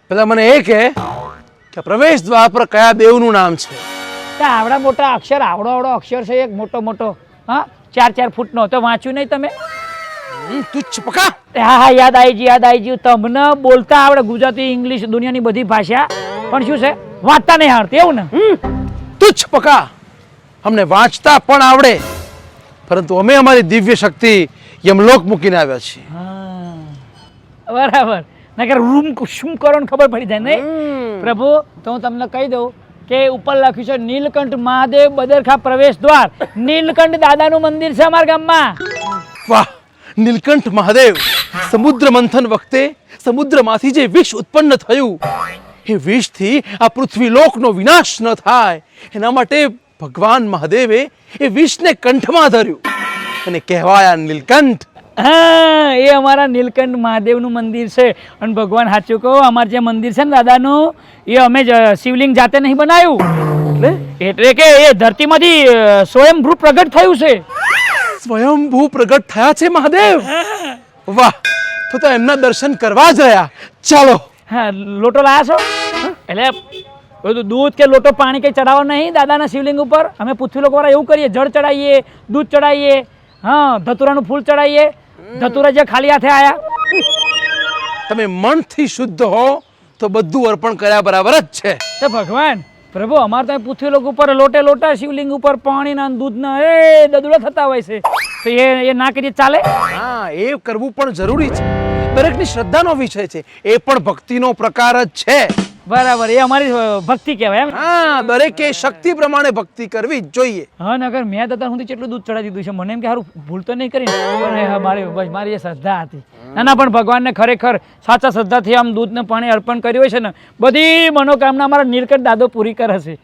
પેલા મને એ કે પ્રવેશ દ્વાર પર કયા દેવનું નામ છે? આવડા મોટા અક્ષર આવડો અક્ષર છે એક મોટો મોટો, હા 4-4 ફૂટનો. તો વાંચ્યું નહીં તમે? તુચ્છ પકા. હા યાદ આવી ગયું. તમને બોલતા આવડે ગુજરાતી, ઇંગ્લિશ, દુનિયાની બધી ભાષા, પણ શું છે વાંચતા નહીં આવડતી, એવું ને? તુચ્છ પકા. અમને વાંચતા પણ આવડે, પરંતુ અમે અમારી દિવ્ય શક્તિ યમલોક મૂકીને આવ્યા છીએ. બરાબર. નકર રૂમ શું કરો ને ખબર પડી જાય નહીં. પ્રભુ, તો હું તમને કહી દઉં કે ઉપર લખ્યું છે નીલકંઠ મહાદેવ બદરખા પ્રવેશ દ્વાર. નીલકંઠ દાદાનું મંદિર છે અમારા ગામમાં. વાહ! નીલકંઠ મહાદેવ. સમુદ્ર મંથન વખતે સમુદ્રમાંથી જે વિષ ઉત્પન્ન થયું, એ વિષથી આ પૃથ્વી લોકનો વિનાશ ન થાય એના માટે ભગવાન મહાદેવે એ વિષને કંઠમાં ધર્યું અને કહેવાયા નીલકંઠ. હા, એ અમારા નીલકંઠ મહાદેવનું મંદિર છે. અને ભગવાન સાચું કહો, અમારું જે મંદિર છે ને દાદાનું, એ અમે શિવલિંગ જાતે નહીં બનાવ્યું, એટલે કે એ ધરતીમાંથી સ્વયંભૂ પ્રગટ થયું છે. સ્વયંભૂ પ્રગટ થયા છે મહાદેવ? વાહ! તો એમના દર્શન કરવા જ રહ્યા. ચાલો. હા, લોટો લાયા છો? એટલે બધું દૂધ કે લોટો પાણી કંઈ ચડાવવા નહીં દાદાના શિવલિંગ ઉપર. અમે પૃથ્વી લોકો વાળા એવું કરીએ, જળ ચડાવીએ, દૂધ ચડાવીએ, હા ધતુરાનું ફૂલ ચડાવીએ. ધતુરા જે ખાલી હાથે આયા. તમે મનથી શુદ્ધ હો તો બધું અર્પણ કર્યા બરાબર જ છે. તો ભગવાન પ્રભુ, અમારે ત્યાં પૃથ્વી લોકો ઉપર લોટા શિવલિંગ ઉપર પાણીના દૂધના એ દદુડા થતા હોય છે, તો એ ના કરીએ ચાલે? હા, એ કરવું પણ જરૂરી છે. દરેકની શ્રદ્ધાનો વિષય છે, એ પણ ભક્તિનો પ્રકાર જ છે. બરાબર, એ અમારી ભક્તિ કહેવાય એમ. હા, દરેકે શક્તિ પ્રમાણે ભક્તિ કરવી જ જોઈએ. હા, નગર મેં દાદા સુધી કેટલું દૂધ ચડાવી દીધું છે, મને એમ કે સારું ભૂલ તો નહીં કરી, પણ મારી એ શ્રદ્ધા હતી. ના, પણ ભગવાનને ખરેખર સાચા શ્રદ્ધાથી આમ દૂધને પાણી અર્પણ કર્યું હોય છે ને, બધી મનોકામના અમારા નીલકંઠ દાદો પૂરી કરે છે.